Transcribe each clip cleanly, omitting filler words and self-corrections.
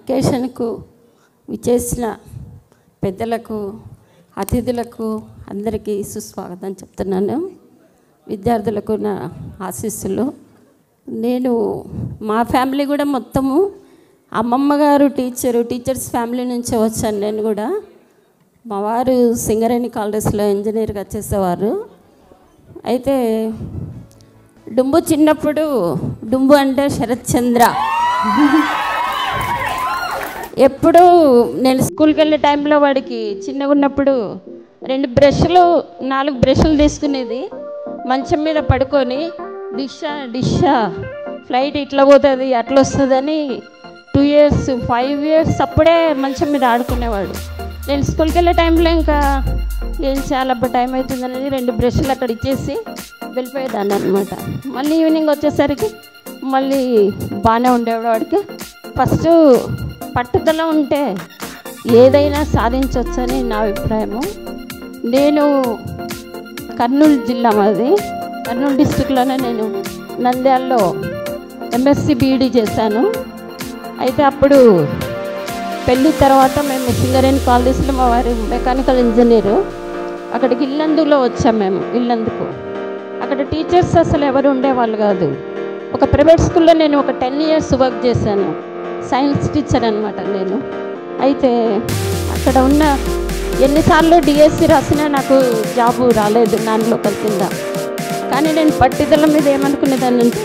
అకేషన్కు విచ్చేసిన పెద్దలకు అతిథులకు అందరికీ సుస్వాగతం చెప్తున్నాను. విద్యార్థులకు నా ఆశీస్సులు. నేను మా ఫ్యామిలీ కూడా మొత్తము అమ్మమ్మ గారు టీచర్స్ ఫ్యామిలీ నుంచి వచ్చాను. నేను కూడా మా వారు సింగరేణి కాలేజ్లో ఇంజనీర్గా చేసేవారు. అయితే డుంబు చిన్నప్పుడు డుంబు అంటే శరత్ చంద్ర ఎప్పుడు నేను స్కూల్కి వెళ్ళే టైంలో వాడికి చిన్నగా ఉన్నప్పుడు 4 బ్రష్లు తీసుకునేది. మంచం మీద పడుకొని డిషా ఫ్లైట్ ఇట్లా పోతుంది అట్లా వస్తుందని 2 years 5 years అప్పుడే మంచం మీద ఆడుకునేవాడు. నేను స్కూల్కి వెళ్ళే టైంలో ఇంకా ఏం చాలా టైం అవుతుందనేది 2 బ్రష్లు అక్కడ ఇచ్చేసి వెళ్ళిపోయేదాన్ని అనమాట. మళ్ళీ ఈవినింగ్ వచ్చేసరికి మళ్ళీ బాగానే ఉండేవాడు. వాడికి ఫస్ట్ పట్టుదల ఉంటే ఏదైనా సాధించవచ్చని నా అభిప్రాయము. నేను కర్నూలు జిల్లా మాది, కర్నూలు డిస్టిక్లోనే నేను నంద్యాలలో MSc BEd చేశాను. అయితే అప్పుడు పెళ్ళి తర్వాత మేము సింగరేణి కాలేజ్లో మా వారి మెకానికల్ ఇంజనీరు, అక్కడికి ఇల్లందులో వచ్చాము మేము. ఇల్లందుకు అక్కడ టీచర్స్ అసలు ఎవరు ఉండేవాళ్ళు కాదు. ఒక ప్రైవేట్ స్కూల్లో నేను ఒక 10 years వర్క్ చేశాను. సైన్స్ టీచర్ అనమాట నేను. అయితే అక్కడ ఉన్న ఎన్నిసార్లు DSC రాసినా నాకు జాబు రాలేదు నాన్ లోకల్ కింద. కానీ నేను పట్టుదల మీద ఏమనుకునేదాన్ని అంటే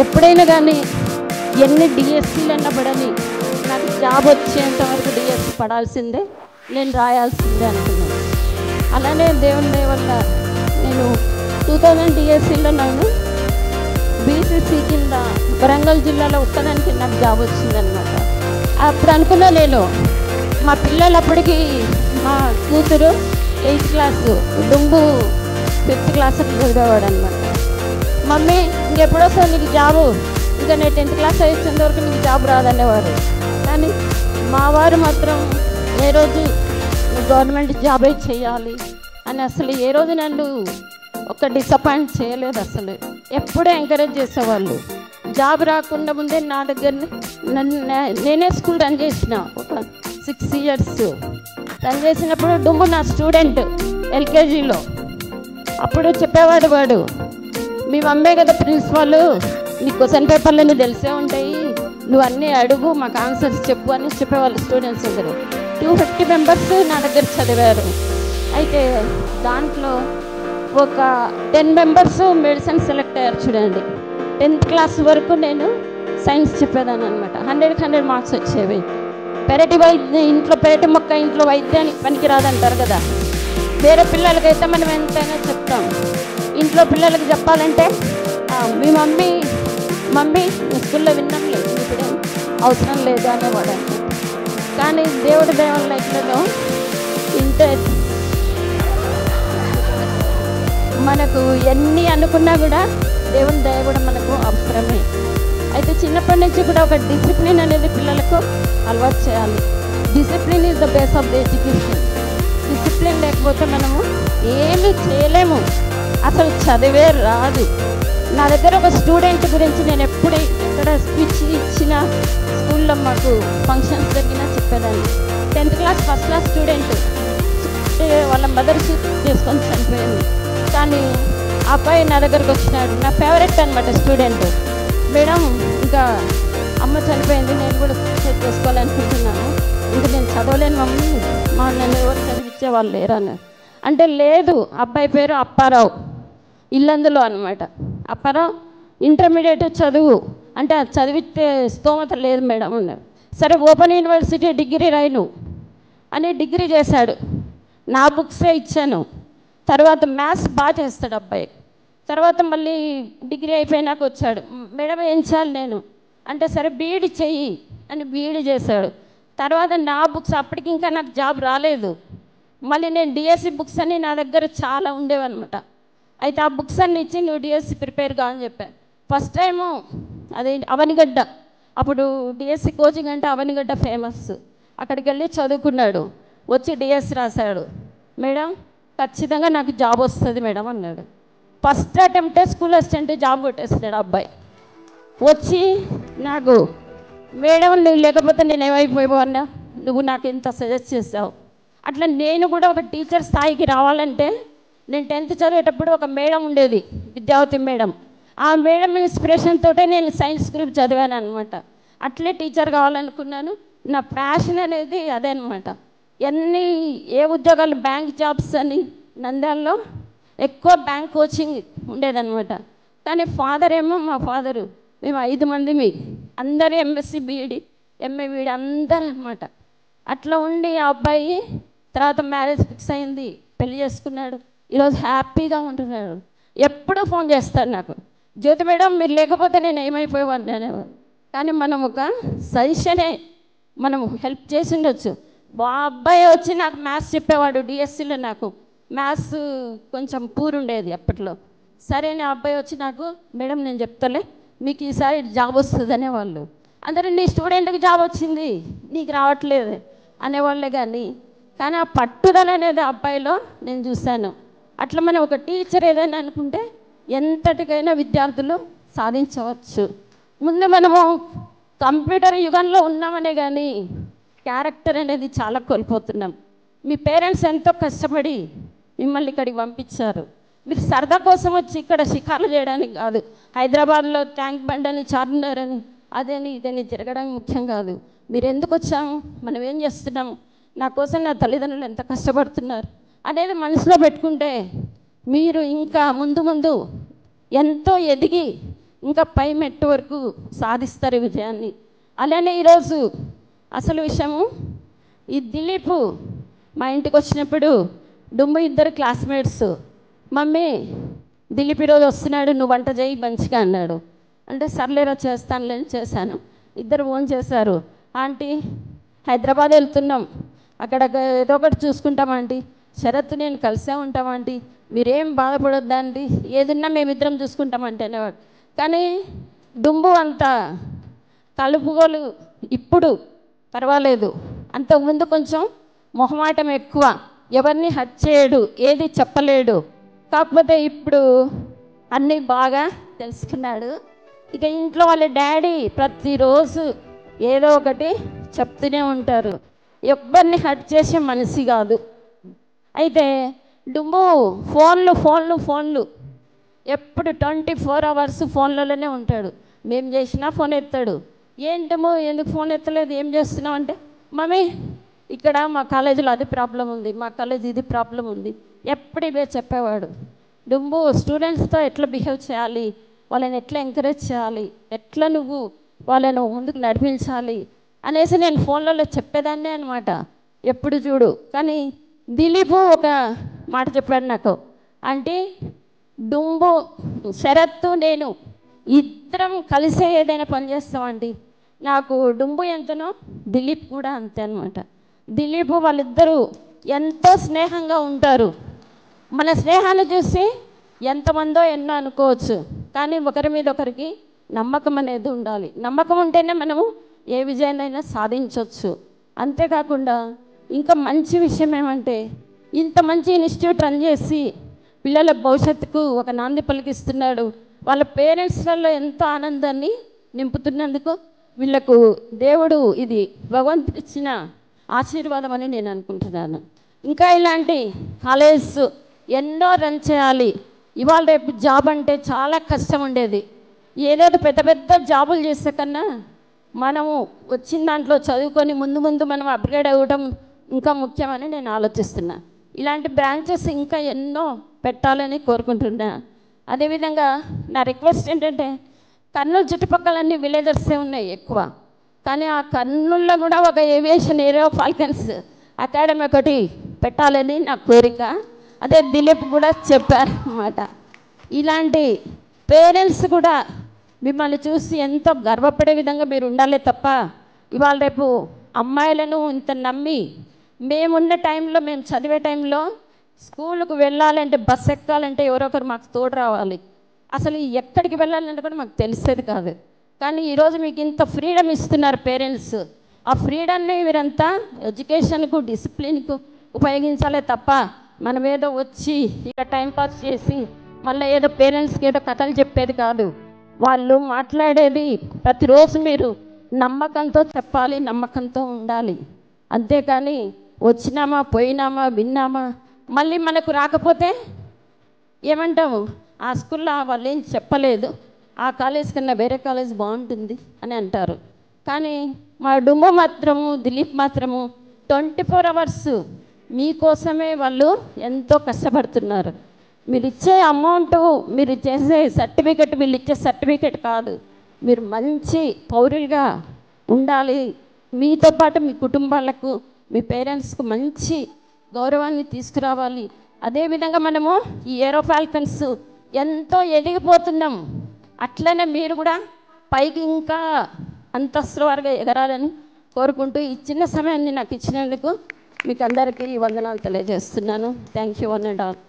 ఎప్పుడైనా కానీ ఎన్ని DSCలు అన్నా పడని నాకు జాబ్ వచ్చేంత వరకు DSC పడాల్సిందే, నేను రాయాల్సిందే అనుకున్నాను. అలానే దేవుని దయ వల్ల నేను 2000 DSCలో నేను BCC కింద వరంగల్ జిల్లాలో ఒక్కదానికి నాకు జాబ్ వచ్చిందనమాట. అప్పుడు అనుకున్నా నేను, మా పిల్లలు అప్పటికి మా కూతురు 8th class, Dumbu 5th class చదివేవాడు అనమాట. మమ్మీ ఇంకెప్పుడో సార్ నీకు జాబు, ఇంకా నేను 10th class వచ్చేంత వరకు నీకు జాబ్ రాదనేవారు. కానీ మా వారు మాత్రం ఏ రోజు గవర్నమెంట్ జాబే చేయాలి అని అసలు ఏ రోజు నన్ను ఒక డిసప్పాయింట్ చేయలేదు. అసలు ఎప్పుడూ ఎంకరేజ్ చేసేవాళ్ళు. జాబ్ రాకుండా ముందే నా దగ్గర నేనే స్కూల్ రన్ చేసిన ఒక 6 years రన్ చేసినప్పుడు డుంబు నా స్టూడెంట్ LKGలో. అప్పుడు చెప్పేవాడు వాడు, మీ మమ్మే కదా ప్రిన్సిపాల్, నీ క్వశ్చన్ పేపర్లన్నీ తెలిసే ఉంటాయి, నువ్వు అన్నీ అడుగు మాకు ఆన్సర్స్ చెప్పు అని చెప్పేవాళ్ళు స్టూడెంట్స్ అందరూ. 250 members నా దగ్గర చదివారు. అయితే దాంట్లో ఒక 10 members మెడిసిన్ సెలెక్ట్ అయ్యారు. చూడండి, 10th class వరకు నేను సైన్స్ చెప్పేదాన్ని అనమాట. 100కి 100 మార్క్స్ వచ్చేవి. పెరటి మొక్క ఇంట్లో వైద్యానికి పనికిరాదంటారు కదా. వేరే పిల్లలకైతే మనం ఎంతైనా చెప్తాం, ఇంట్లో పిల్లలకి చెప్పాలంటే మీ మమ్మీ మీ స్కూల్లో విన్నాం లేదు, ఇప్పుడేం అవసరం లేదు అనేవాడు. కానీ దేవుడి దయ వల్ల ఇట్లలో మనకు ఎన్ని అనుకున్నా కూడా దేవుని దయ కూడా మనకు అవసరమే. అయితే చిన్నప్పటి నుంచి కూడా ఒక డిసిప్లిన్ అనేది పిల్లలకు అలవాటు చేయాలి. Discipline is the base of the education. Discipline లేకపోతే మనము ఏమీ చేయలేము, అసలు చదివే రాదు. నా దగ్గర ఒక స్టూడెంట్ గురించి నేను ఎక్కడ స్పీచ్ ఇచ్చిన స్కూల్లో మాకు ఫంక్షన్స్ జరిగినా చెప్పేదాన్ని. 10th class first class student వాళ్ళ మదర్ చేసుకొని చనిపోయింది. కానీ ఆ అబ్బాయి నా దగ్గరకు వచ్చినాడు, నా ఫేవరెట్ అనమాట స్టూడెంట్. మేడం ఇంకా అమ్మ చనిపోయింది, నేను కూడా సూసైడ్ చేసుకోవాలనుకుంటున్నాను, ఇంకా నేను చదవలేను మమ్మీ, నన్ను ఎవరు చదివించే వాళ్ళు లేరని అంటే, లేదు అబ్బాయి పేరు అప్పారావు, ఇల్లందులో అనమాట. అప్పారావు ఇంటర్మీడియట్ చదువు అంటే అది చదివితే స్తోమత లేదు మేడం అన్నారు. సరే ఓపెన్ యూనివర్సిటీ డిగ్రీ రాయను అని డిగ్రీ చేశాడు. నా బుక్సే ఇచ్చాను. తర్వాత మ్యాథ్స్ బాగా చేస్తాడు అబ్బాయి. తర్వాత మళ్ళీ డిగ్రీ అయిపోయినాక వచ్చాడు, మేడం ఏం చేయాలి నేను అంటే, సరే BEd చెయ్యి అని BEd చేశాడు. తర్వాత నా బుక్స్ అప్పటికి ఇంకా నాకు జాబ్ రాలేదు. మళ్ళీ నేను DSC బుక్స్ అని నా దగ్గర చాలా ఉండేవన్నమాట. అయితే ఆ బుక్స్ అన్ని ఇచ్చి నువ్వు DSC ప్రిపేర్ కా అని చెప్పాను. ఫస్ట్ టైము అది అవనిగడ్డ, అప్పుడు DSC కోచింగ్ అంటే అవనిగడ్డ ఫేమస్. అక్కడికి వెళ్ళి చదువుకున్నాడు, వచ్చి DSC రాశాడు. మేడం ఖచ్చితంగా నాకు జాబ్ వస్తుంది మేడం అన్నాడు. ఫస్ట్ అటెంప్టే స్కూల్ అసిస్టెంట్ జాబ్ కొట్టేస్తాడు అబ్బాయి. వచ్చి నాకు మేడం నువ్వు లేకపోతే నేను ఏమైపోయావన్నా, నువ్వు నాకు ఇంత సజెస్ట్ చేసావు. అట్లా నేను కూడా ఒక టీచర్ స్థాయికి రావాలంటే నేను 10th చదివేటప్పుడు ఒక మేడం ఉండేది, విద్యావతి మేడం. ఆ మేడం ఇన్స్పిరేషన్ తోటే నేను సైన్స్ గ్రూప్ చదివాను అనమాట. అట్లే టీచర్ కావాలనుకున్నాను. నా ప్యాషన్ అనేది అదే అనమాట. ఏ ఉద్యోగాలు బ్యాంక్ జాబ్స్ అని నంద్యాలలో ఎక్కువ బ్యాంక్ కోచింగ్ ఉండేదన్నమాట. కానీ ఫాదర్ ఏమో, మా ఫాదరు మేము 5 మందిమి, అందరూ ఎంఎస్సి బీఈడి ఎంఏ బీఈడి అందరూ అనమాట. అట్లా ఉండి ఆ అబ్బాయి తర్వాత మ్యారేజ్ ఫిక్స్ అయింది, పెళ్లి చేసుకున్నాడు. ఈరోజు హ్యాపీగా ఉంటున్నాడు. ఎప్పుడూ ఫోన్ చేస్తాడు నాకు, జ్యోతి మేడం మీరు లేకపోతే నేను ఏమైపోయేవాడిని అనేవాడు. కానీ మనం ఒక సజెషనే మనం హెల్ప్ చేసి ఉండొచ్చు. మా అబ్బాయి వచ్చి నాకు మ్యాథ్స్ చెప్పేవాడు డిఎస్సిలో. నాకు మ్యాథ్స్ కొంచెం పూర్ ఉండేది అప్పట్లో. సరే నా అబ్బాయి వచ్చి నాకు, మేడం నేను చెప్తలే మీకు ఈసారి జాబ్ వస్తుంది అనేవాళ్ళు. అందరూ నీ స్టూడెంట్కి జాబ్ వచ్చింది నీకు రావట్లేదు అనేవాళ్ళే. కానీ ఆ పట్టుదల అనేది అబ్బాయిలో నేను చూశాను. అట్లా మనం ఒక టీచర్ ఏదైనా అనుకుంటే ఎంతటికైనా విద్యార్థులు సాధించవచ్చు. ముందు మనము కంప్యూటర్ యుగంలో ఉన్నామనే కానీ క్యారెక్టర్ అనేది చాలా కోల్పోతున్నాం. మీ పేరెంట్స్ ఎంతో కష్టపడి మిమ్మల్ని ఇక్కడికి పంపించారు. మీరు సరదా కోసం వచ్చి ఇక్కడ షికార్లు చేయడానికి కాదు. హైదరాబాద్లో ట్యాంక్ బండ్ అని, చార్మినార్ అని, అదని ఇదని తిరగడానికి ముఖ్యం కాదు. మీరు ఎందుకు వచ్చాము, మనం ఏం చేస్తున్నాము, నా కోసం నా తల్లిదండ్రులు ఎంత కష్టపడుతున్నారు అనేది మనసులో పెట్టుకుంటే మీరు ఇంకా ముందు ఎంతో ఎదిగి ఇంకా పై మెట్టు వరకు సాధిస్తారు విజయాన్ని. అలానే ఈరోజు అసలు విషయము, ఈ దిలీప్ మా ఇంటికి వచ్చినప్పుడు డుమ్ము ఇద్దరు క్లాస్మేట్స్, మమ్మీ దిలీప్ ఈరోజు వస్తున్నాడు నువ్వు వంట చేయి మంచిగా అన్నాడు. అంటే సర్లేరా చేస్తానులేని చేశాను. ఇద్దరు ఫోన్ చేశారు, ఆంటీ హైదరాబాద్ వెళ్తున్నాం, అక్కడ ఏదో ఒకటి చూసుకుంటాం ఆంటీ, శరత్ నేను కలిసే ఉంటాం ఆంటీ, మీరేం బాధపడొద్దా ఆంటీ, ఏదున్నా మేమిద్దరం చూసుకుంటామంటే అనేవాడు. కానీ డుంబు అంత కలుపుగోలు ఇప్పుడు పర్వాలేదు, అంతకుముందు కొంచెం మొహమాటం ఎక్కువ, ఎవరిని హర్ట్ చేయడు, ఏది చెప్పలేడు. కాకపోతే ఇప్పుడు అన్నీ బాగా తెలుసుకున్నాడు. ఇక ఇంట్లో వాళ్ళ డాడీ ప్రతిరోజు ఏదో ఒకటి చెప్తూనే ఉంటారు. ఎవరిని హర్ట్ చేసే మనిషి కాదు. అయితే డుంబు ఫోన్లు ఎప్పుడు 24 అవర్స్ ఫోన్లలోనే ఉంటాడు. మేము చేసినా ఫోన్ ఎత్తాడు. ఏంటమ్మో ఎందుకు ఫోన్ ఎత్తలేదు, ఏం చేస్తున్నావు అంటే, మమ్మీ ఇక్కడ మా కాలేజీలో అది ప్రాబ్లం ఉంది, మా కాలేజీ ఇది ప్రాబ్లం ఉంది, ఎప్పుడు ఇవే చెప్పేవాడు. డుంబు స్టూడెంట్స్తో ఎట్లా బిహేవ్ చేయాలి, వాళ్ళని ఎట్లా ఎంకరేజ్ చేయాలి, ఎట్లా నువ్వు వాళ్ళను ముందుకు నడిపించాలి అనేసి నేను ఫోన్లలో చెప్పేదాన్నే అనమాట ఎప్పుడు చూడు. కానీ దిలీప్ ఒక మాట చెప్పాడు నాకు, అంటే డుంబు శరత్తు నేను ఇద్దరం కలిసే ఏదైనా పని చేస్తామండి. నాకు డుంబు ఎంతనో దిలీప్ కూడా అంతే అనమాట. దిలీప్ వాళ్ళిద్దరూ ఎంతో స్నేహంగా ఉంటారు. మన స్నేహాన్ని చూసి ఎంతమందో ఎన్నో అనుకోవచ్చు, కానీ ఒకరి మీద ఒకరికి నమ్మకం అనేది ఉండాలి. నమ్మకం ఉంటేనే మనము ఏ విజయాన్నైనా సాధించవచ్చు. అంతేకాకుండా ఇంకా మంచి విషయం ఏమంటే, ఇంత మంచి ఇన్స్టిట్యూట్ రన్ చేసి పిల్లల భవిష్యత్తుకు ఒక నాంది పలికిస్తున్నాడు. వాళ్ళ పేరెంట్స్లలో ఎంతో ఆనందాన్ని నింపుతున్నందుకు వీళ్ళకు దేవుడు ఇది భగవంతుడు ఇచ్చిన ఆశీర్వాదం అని నేను అనుకుంటున్నాను. ఇంకా ఇలాంటి కాలేజెస్ ఎన్నో రన్ చేయాలి. ఇవాళ రేపు జాబ్ అంటే చాలా కష్టం ఉండేది. ఏదేదో పెద్ద పెద్ద జాబులు చేసే కన్నా మనము వచ్చిన దాంట్లో చదువుకొని ముందు మనం అప్గ్రేడ్ అవ్వడం ఇంకా ముఖ్యమని నేను ఆలోచిస్తున్నా. ఇలాంటి బ్రాంచెస్ ఇంకా ఎన్నో పెట్టాలని కోరుకుంటున్నా. అదేవిధంగా నా రిక్వెస్ట్ ఏంటంటే, కర్నూలు చుట్టుపక్కలన్నీ విలేజర్సే ఉన్నాయి ఎక్కువ, కానీ ఆ కర్నూలులో కూడా ఒక ఏవియేషన్ ఏరో ఫాల్కన్స్ అకాడమీ ఒకటి పెట్టాలని నా కోరిక. అదే దిలీప్ కూడా చెప్పారు అన్నమాట. ఇలాంటి పేరెంట్స్ కూడా మిమ్మల్ని చూసి ఎంతో గర్వపడే విధంగా మీరు ఉండాలి తప్ప, ఇవాళ రేపు అమ్మాయిలను ఇంత నమ్మి మేమున్న టైంలో, మేము చదివే టైంలో స్కూల్కు వెళ్ళాలంటే బస్సు ఎక్కాలంటే ఎవరో ఒకరు మాకు తోడు రావాలి. అసలు ఎక్కడికి వెళ్ళాలంటే కూడా మాకు తెలిసేది కాదు. కానీ ఈరోజు మీకు ఇంత ఫ్రీడమ్ ఇస్తున్నారు పేరెంట్స్. ఆ ఫ్రీడమ్ని మీరంతా ఎడ్యుకేషన్కు, డిసిప్లిన్కు ఉపయోగించాలే తప్ప మనం ఏదో వచ్చి ఇక టైంపాస్ చేసి మళ్ళీ ఏదో పేరెంట్స్కి ఏదో కథలు చెప్పేది కాదు. వాళ్ళు మాట్లాడేది ప్రతిరోజు మీరు నమ్మకంతో చెప్పాలి, నమ్మకంతో ఉండాలి. అంతేకాని వచ్చినామా పోయినామా విన్నామా మళ్ళీ మనకు రాకపోతే ఏమంటాము, ఆ స్కూల్లో వాళ్ళు ఏం చెప్పలేదు, ఆ కాలేజ్ కన్నా వేరే కాలేజ్ బాగుంటుంది అని అంటారు. కానీ మా డుమ్ము మాత్రము, దిలీప్ మాత్రము 24 అవర్స్ మీకోసమే వాళ్ళు ఎంతో కష్టపడుతున్నారు. మీరు ఇచ్చే అమౌంట్, మీరు చేసే సర్టిఫికెట్, వీళ్ళు ఇచ్చే సర్టిఫికెట్ కాదు, మీరు మంచి పౌరులుగా ఉండాలి. మీతో పాటు మీ కుటుంబాలకు, మీ పేరెంట్స్కు మంచి గౌరవాన్ని తీసుకురావాలి. అదేవిధంగా మనము ఈ ఏరో ఫాల్కన్స్ ఎంతో ఎదిగిపోతున్నాం, అట్లనే మీరు కూడా పైకి ఇంకా అంతస్తుల వరకు ఎగరాలని కోరుకుంటూ ఈ చిన్న సమయాన్ని నాకు ఇచ్చినందుకు మీకు అందరికీ వందనాలు తెలియజేస్తున్నాను. Thank you one and all.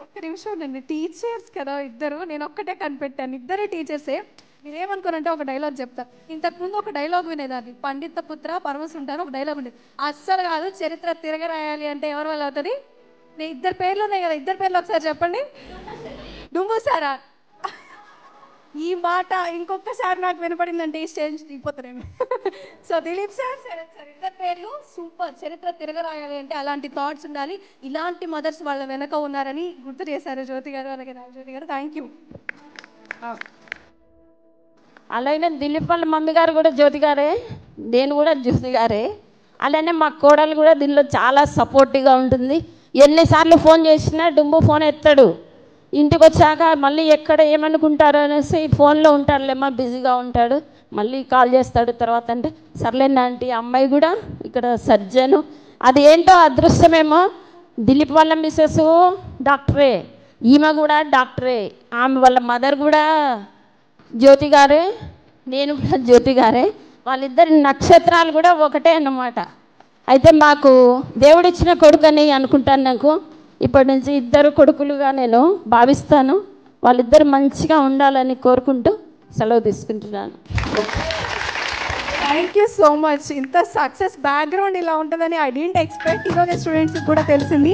ఒక్క నిమిషం అండి, టీచర్స్ కదా ఇద్దరు, నేను ఒక్కటే కనిపెట్టాను, ఇద్దరే టీచర్సే. మీరేమనుకోనంటే ఒక డైలాగ్ చెప్తా. ఇంతకుముందు ఒక డైలాగ్ వినేదాన్ని, పండిత పుత్ర పరమసు ఉంటారు, ఒక డైలాగ్ ఉండేది. అస్సలు కాదు, చరిత్ర తిరగరాయాలి అంటే ఎవరి వల్ల అవుతుంది? నేను ఇద్దరు పేర్లు ఉన్నాయి కదా, ఇద్దరు పేర్లు ఒకసారి చెప్పండి. డుంబు సారా? ఈ మాట ఇంకొకసారి నాకు వినపడిందంటే ఈ స్టేజ్ దిగిపోతారేమో. So Dilip sir, Sharath sir ఇద్దరు పేర్లు సూపర్. చరిత్ర తిరగరాయాలి అంటే అలాంటి థాట్స్ ఉండాలి, ఇలాంటి మదర్స్ వాళ్ళ వెనక ఉన్నారని గుర్తు చేశారు జ్యోతి గారు, అలాగే రాజజ్యోతి గారు. Thank you. అలాగే దిలీప్ వాళ్ళ మమ్మీ గారు కూడా జ్యోతి గారే, నేను కూడా జ్యోతి గారే. అలానే మా కోడలు కూడా దీనిలో చాలా సపోర్టివ్గా ఉంటుంది. ఎన్నిసార్లు ఫోన్ చేసినా డుంబు ఫోన్ ఎత్తాడు. ఇంటికి వచ్చాక మళ్ళీ ఎక్కడ ఏమనుకుంటారో అనేసి ఫోన్లో ఉంటాడులేమ్మా, బిజీగా ఉంటాడు, మళ్ళీ కాల్ చేస్తాడు తర్వాత అంటే సర్లేండి ఆంటీ. అమ్మాయి కూడా ఇక్కడ సర్జను, అది ఏంటో అదృష్టమేమో. దిలీప్ వాళ్ళ మిస్సెస్ డాక్టరే, ఈమె కూడా డాక్టరే, ఆమె వాళ్ళ మదర్ కూడా జ్యోతి గారే, నేను కూడా జ్యోతి గారే. వాళ్ళిద్దరి నక్షత్రాలు కూడా ఒకటే అన్నమాట. అయితే మాకు దేవుడిచ్చిన కొడుకని అనుకుంటాను. నాకు ఇప్పటి నుంచి ఇద్దరు కొడుకులుగా నేను భావిస్తాను. వాళ్ళిద్దరు మంచిగా ఉండాలని కోరుకుంటూ సెలవు తీసుకుంటున్నాను. Thank you so much. ఇంత సక్సెస్ బ్యాక్గ్రౌండ్ ఇలా ఉంటుందని ఐ డోంట్ ఎక్స్పెక్ట్. ఈరోజు స్టూడెంట్స్కి కూడా తెలిసింది.